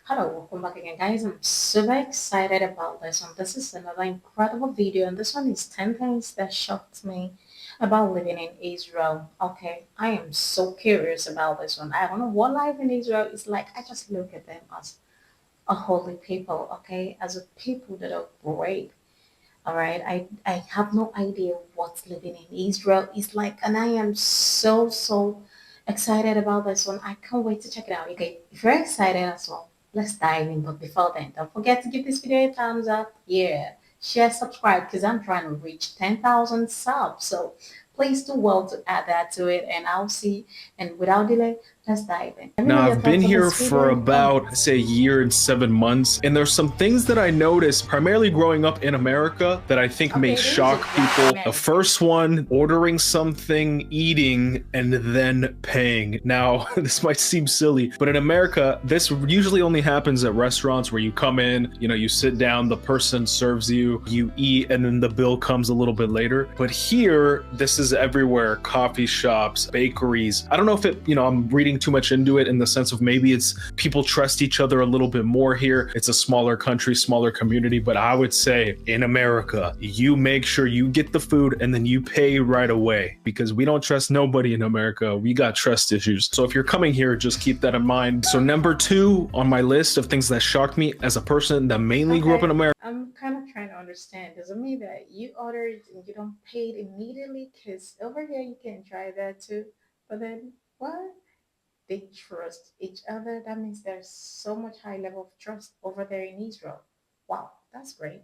Hello, welcome back again, guys. I'm super excited about this one. This is another incredible video, and this one is 10 things that shocked me about living in Israel. Okay, I am so curious about this one. I don't know what life in Israel is like. I just look at them as a holy people, okay, as a people that are great. All right, I have no idea what living in Israel is like, and I am so excited about this one. I can't wait to check it out. Okay, if you're excited as well, let's dive in. But before then, don't forget to give this video a thumbs up. Yeah, share, subscribe, because I'm trying to reach 10,000 subs. So please do well to add that to it, and I'll see. And without delay, let's dive in. Let me know Now, your I've been thoughts on here this video for in the about, comments. say, a year and 7 months, and there's some things that I noticed, primarily growing up in America, that I think may Okay, this is shock exactly people. The American. first one, ordering something, eating, and then paying. Now, this might seem silly, but in America, this usually only happens at restaurants where you come in, you sit down, the person serves you, you eat, and then the bill comes a little bit later. But here, this is everywhere: coffee shops, bakeries. I don't know if I'm reading too much into it in the sense of maybe it's people trust each other a little bit more here. It's a smaller country, smaller community, but I would say in America, you make sure you get the food and then you pay right away, because we don't trust nobody in America. We got trust issues. So if you're coming here, just keep that in mind. So number two on my list of things that shocked me as a person that mainly grew up in Okay, America. I'm kind of trying to understand. Does it mean that you ordered and you don't pay it immediately? Because over here you can try that too. But then what? They trust each other. That means there's so much high level of trust over there in Israel. Wow, that's great.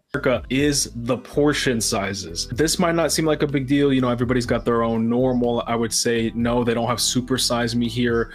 Is the portion sizes. This might not seem like a big deal. Everybody's got their own normal. I would say no, they don't have super size me here,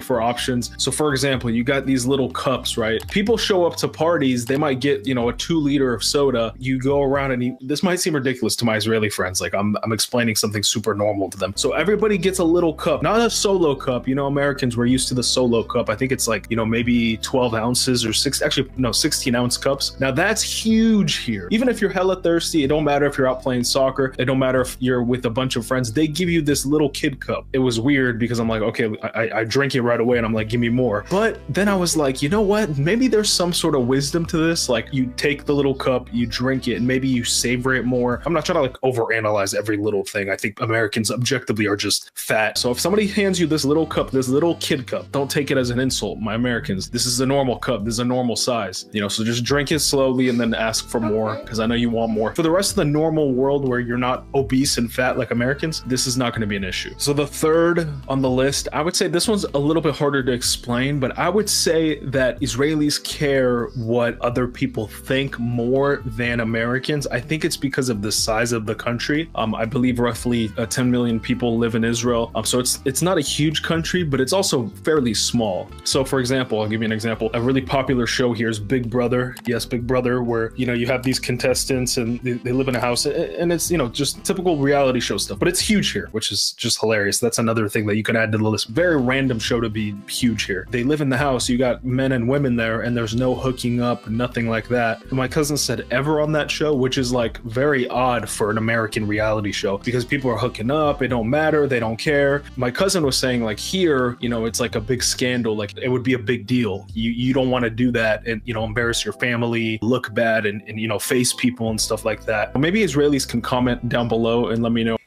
for options. So for example, you got these little cups, right? People show up to parties, they might get, a 2 liter of soda. You go around and this might seem ridiculous to my Israeli friends. Like I'm explaining something super normal to them. So everybody gets a little cup, not a solo cup. Americans were used to the solo cup. I think it's like, maybe 12 ounces or actually, no, 16-ounce cups. Now that's huge here. Even if you're hella thirsty, it don't matter if you're out playing soccer, it don't matter if you're with a bunch of friends, they give you this little kid cup. It was weird because I'm like, okay, I drink it right away and I'm like, give me more. But then I was like, you know what? Maybe there's some sort of wisdom to this. Like, you take the little cup, you drink it, and maybe you savor it more. I'm not trying to like overanalyze every little thing. I think Americans objectively are just fat. So if somebody hands you this little cup, this little kid cup, don't take it as an insult. My Americans, this is a normal cup. This is a normal size. So just drink it slowly and then ask for more, Okay. because I know you want more. For the rest of the normal world where you're not obese and fat like Americans, this is not going to be an issue. So the third on the list, I would say this one's a little bit harder to explain, but I would say that Israelis care what other people think more than Americans. I think it's because of the size of the country. I believe roughly 10 million people live in Israel. So it's not a huge country, but it's also fairly small. So for example, I'll give you an example. A really popular show here is Big Brother. Yes, Big Brother, where you have these contestants and they live in a house, and it's just typical reality show stuff. But it's huge here, which is just hilarious. That's another thing that you can add to the list. Very random show to be huge here. They live in the house. You got men and women there, and there's no hooking up, nothing like that. My cousin said ever on that show, which is like very odd for an American reality show, because people are hooking up. It don't matter. They don't care. My cousin was saying like here, it's like a big scandal. Like it would be a big deal. You don't want to do that and embarrass your family, look bad, and face people and stuff like that. Maybe Israelis can comment down below and let me know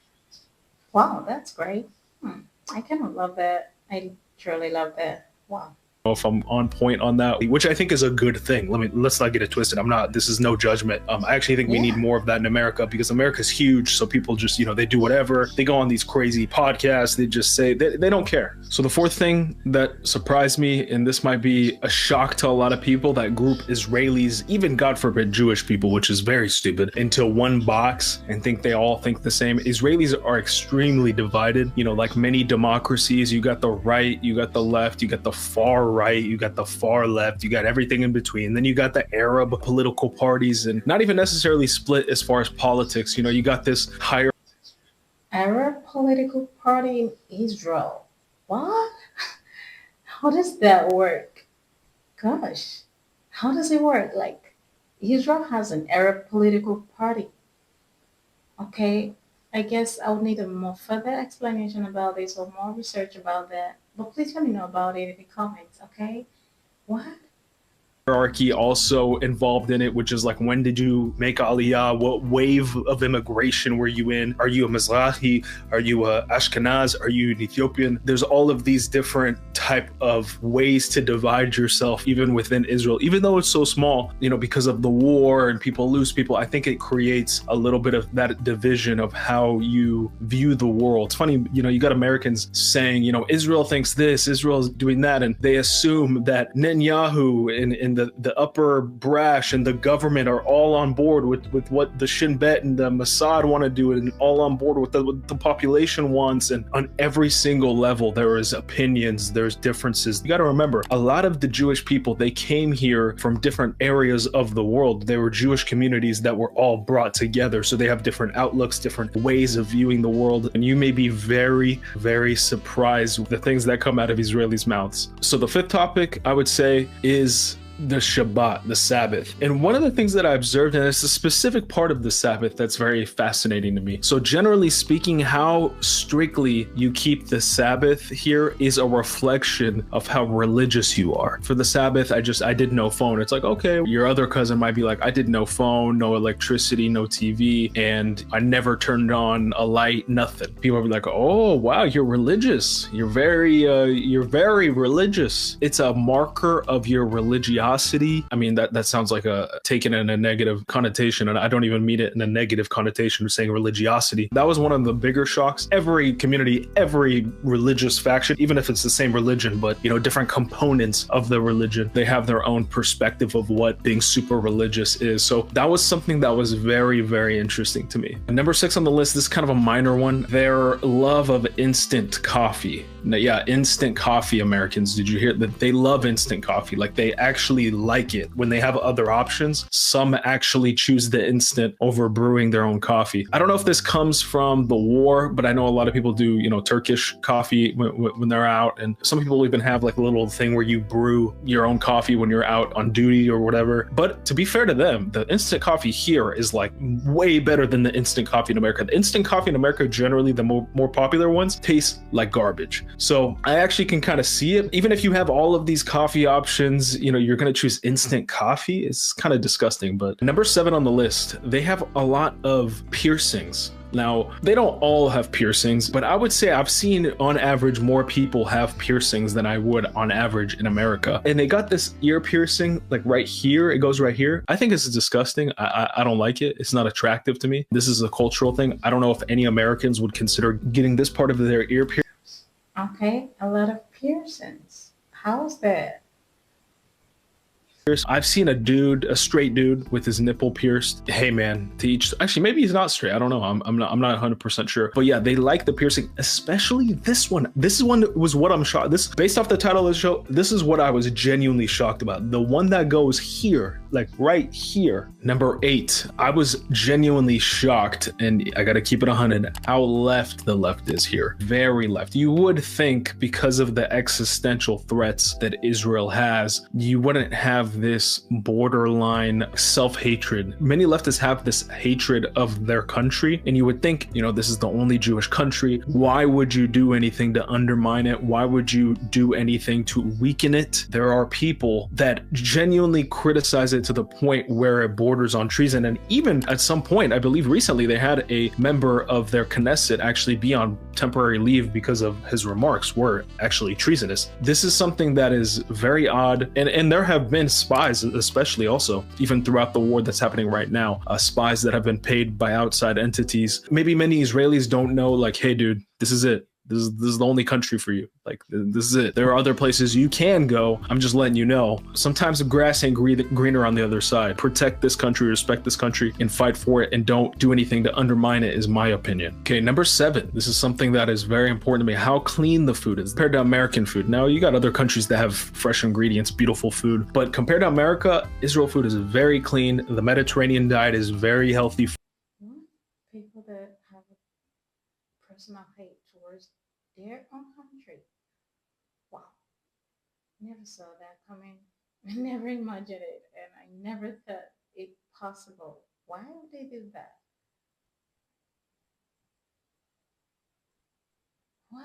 Wow, that's great. I kind of love that. I truly love that. Wow. if I'm on point on that, which I think is a good thing. Let's not get it twisted. This is no judgment. I actually think we need Yeah. more of that in America, because America's huge. So people just, they do whatever. They go on these crazy podcasts. They just say they don't care. So the fourth thing that surprised me, and this might be a shock to a lot of people that group Israelis, even God forbid Jewish people, which is very stupid, into one box and think they all think the same. Israelis are extremely divided. Like many democracies, you got the right, you got the left, you got the far right, you got the far left, you got everything in between. Then you got the Arab political parties, and not even necessarily split as far as politics. You got this higher Arab political party in Israel. What? How does that work? Gosh, how does it work? Like, Israel has an Arab political party. Okay, I guess I'll need a more further explanation about this or more research about that. But please let me know about it in the comments, okay? What? hierarchy also involved in it, which is like, when did you make Aliyah? What wave of immigration were you in? Are you a Mizrahi? Are you a Ashkenaz? Are you an Ethiopian? There's all of these different type of ways to divide yourself, even within Israel, even though it's so small, because of the war and people lose people. I think it creates a little bit of that division of how you view the world. It's funny, you got Americans saying, Israel thinks this, Israel's doing that, and they assume that Netanyahu and the upper brash and the government are all on board with what the Shin Bet and the Mossad want to do, and all on board with what the population wants. And on every single level, there is opinions, there's differences. You got to remember, a lot of the Jewish people, they came here from different areas of the world. They were Jewish communities that were all brought together. So they have different outlooks, different ways of viewing the world. And you may be very, very surprised with the things that come out of Israelis' mouths. So the fifth topic, I would say, is the Shabbat, the Sabbath. And one of the things that I observed, and it's a specific part of the Sabbath that's very fascinating to me. So generally speaking, how strictly you keep the Sabbath here is a reflection of how religious you are. For the Sabbath, I did no phone. It's like, okay, your other cousin might be like, I did no phone, no electricity, no TV, and I never turned on a light, nothing. People will be like, oh, wow, you're religious. You're very religious. It's a marker of your religiosity. I mean, that sounds like taken in a negative connotation, and I don't even mean it in a negative connotation of saying religiosity. That was one of the bigger shocks. Every community, every religious faction, even if it's the same religion, but different components of the religion, they have their own perspective of what being super religious is. So that was something that was very, very interesting to me. And number 6 on the list, this is kind of a minor one, their love of instant coffee. Now, yeah, instant coffee, Americans, did you hear that? They love instant coffee. Like, they actually like it when they have other options. Some actually choose the instant over brewing their own coffee. I don't know if this comes from the war, but I know a lot of people do, Turkish coffee when they're out. And some people even have like a little thing where you brew your own coffee when you're out on duty or whatever. But to be fair to them, the instant coffee here is like way better than the instant coffee in America. The instant coffee in America, generally the more popular ones, taste like garbage. So I actually can kind of see it. Even if you have all of these coffee options, you're going to choose instant coffee. It's kind of disgusting. But number 7 on the list, they have a lot of piercings. Now, they don't all have piercings, but I would say I've seen on average more people have piercings than I would on average in America. And they got this ear piercing like right here. It goes right here. I think it's disgusting. I don't like it. It's not attractive to me. This is a cultural thing. I don't know if any Americans would consider getting this part of their ear piercing. Okay, a lot of piercings. How's that? I've seen a straight dude with his nipple pierced. Hey man, to each, actually maybe he's not straight. I don't know. I'm not 100% sure. But yeah, they like the piercing, especially this one. This one was what I'm shocked. This, based off the title of the show, this is what I was genuinely shocked about. The one that goes here, like right here, number 8. I was genuinely shocked, and I gotta keep it 100, how left the left is here. Very left. You would think because of the existential threats that Israel has, you wouldn't have this borderline self-hatred. Many leftists have this hatred of their country, and you would think, this is the only Jewish country. Why would you do anything to undermine it? Why would you do anything to weaken it? There are people that genuinely criticize it to the point where it borders on treason. And even at some point, I believe recently, they had a member of their Knesset actually be on temporary leave because of his remarks were actually treasonous. This is something that is very odd. And there have been spies, especially also, even throughout the war that's happening right now, spies that have been paid by outside entities. Maybe many Israelis don't know, like, hey, dude, this is it. This is the only country for you. Like, this is it. There are other places you can go. I'm just letting you know. Sometimes the grass ain't greener on the other side. Protect this country, respect this country, and fight for it, and don't do anything to undermine it, is my opinion. Okay, number 7. This is something that is very important to me. How clean the food is compared to American food. Now, you got other countries that have fresh ingredients, beautiful food, but compared to America, Israel food is very clean. The Mediterranean diet is very healthy. Hmm? People that have a personal hate towards their own country. Wow. Never saw that coming. I never imagined it, and I never thought it possible. Why would they do that? What?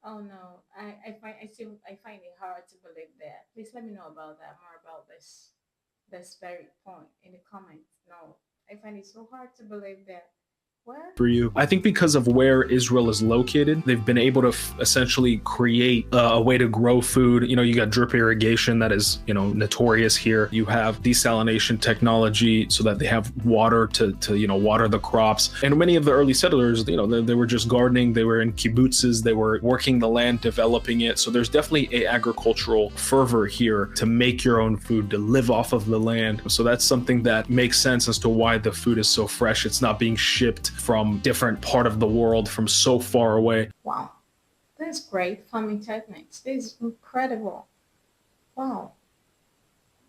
Oh no, I find it hard to believe that. Please let me know about that more about this very point in the comments. No, I find it so hard to believe that. What? For you. I think because of where Israel is located, they've been able to essentially create a way to grow food. You know, you got drip irrigation that is, notorious here. You have desalination technology so that they have water to water the crops. And many of the early settlers, they were just gardening. They were in kibbutzes. They were working the land, developing it. So there's definitely a agricultural fervor here to make your own food, to live off of the land. So that's something that makes sense as to why the food is so fresh. It's not being shipped from different part of the world, from so far away. Wow, this is great farming techniques. This is incredible. Wow,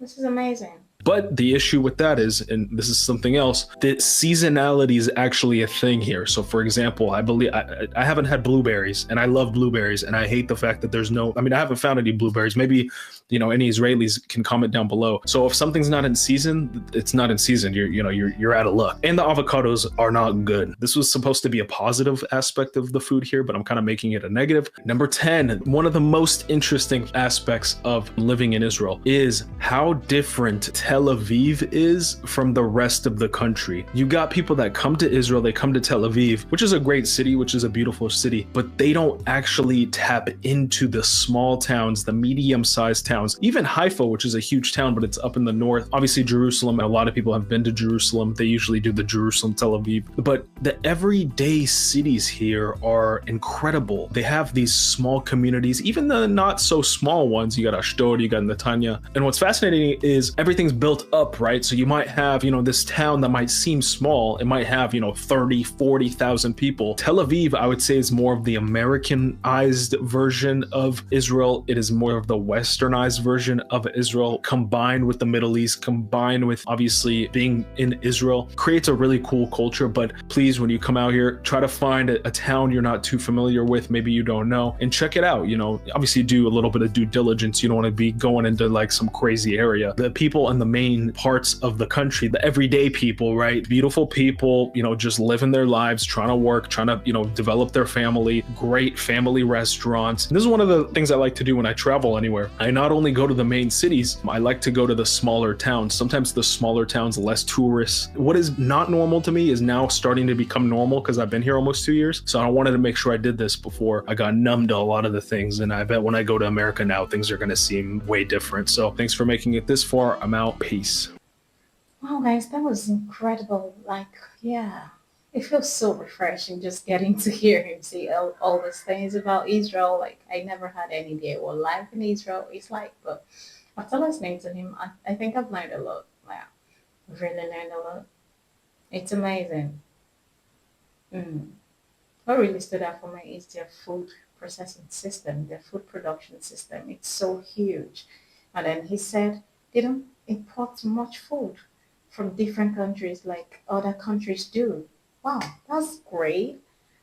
this is amazing. But the issue with that is, and this is something else, that seasonality is actually a thing here. So, for example, I believe I haven't had blueberries, and I love blueberries, and I hate the fact that there's no. I mean, I haven't found any blueberries. Maybe, any Israelis can comment down below. So, if something's not in season, it's not in season. You're out of luck. And the avocados are not good. This was supposed to be a positive aspect of the food here, but I'm kind of making it a negative. Number 10, one of the most interesting aspects of living in Israel is how different Tel Aviv is from the rest of the country. You got people that come to Israel, they come to Tel Aviv, which is a great city, which is a beautiful city, but they don't actually tap into the small towns, the medium-sized towns. Even Haifa, which is a huge town, but it's up in the north. Obviously, Jerusalem, a lot of people have been to Jerusalem. They usually do the Jerusalem, Tel Aviv. But the everyday cities here are incredible. They have these small communities, even the not so small ones. You got Ashdod, you got Netanya. And what's fascinating is everything's built up, right? So you might have, this town that might seem small. It might have, 30, 40,000 people. Tel Aviv, I would say, is more of the Americanized version of Israel. It is more of the westernized version of Israel, combined with the Middle East, combined with obviously being in Israel, creates a really cool culture. But please, when you come out here, try to find a town you're not too familiar with, maybe you don't know, and check it out. Obviously do a little bit of due diligence. You don't want to be going into like some crazy area. The people in the main parts of the country, the everyday people, right? Beautiful people, just living their lives, trying to work, trying to, develop their family, great family restaurants. And this is one of the things I like to do when I travel anywhere. I not only go to the main cities, I like to go to the smaller towns. Sometimes the smaller towns, less tourists. What is not normal to me is now starting to become normal because I've been here almost 2 years. So I wanted to make sure I did this before I got numb to a lot of the things. And I bet when I go to America now, things are going to seem way different. So thanks for making it this far. I'm out. Peace. Wow, guys, that was incredible. Like, yeah, it feels so refreshing just getting to hear him say all these things about Israel. Like, I never had any idea what life in Israel is like, but after listening to him, I think I've learned a lot. Yeah, I've really learned a lot. It's amazing. Mm. What really stood out for me is their food processing system, their food production system. It's so huge. And then he said they don't import much food from different countries like other countries do. Wow, that's great.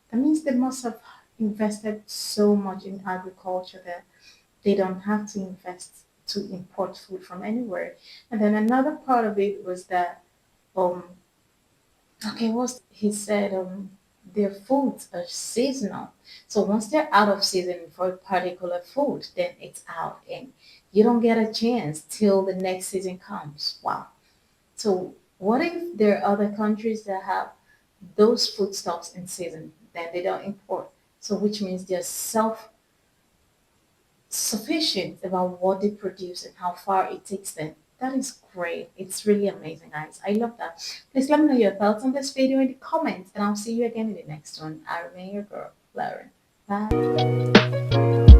That means they must have invested so much in agriculture that they don't have to invest to import food from anywhere. And then another part of it was that um okay, what he said, their foods are seasonal. So once they're out of season for a particular food, then it's out and you don't get a chance till the next season comes. Wow. So what if there are other countries that have those foodstuffs in season, then they don't import? So which means they're self sufficient about what they produce and how far it takes them. That is great. It's really amazing, guys. I love that. Please let me know your thoughts on this video in the comments, and I'll see you again in the next one. I remain your girl, Lauren. Bye.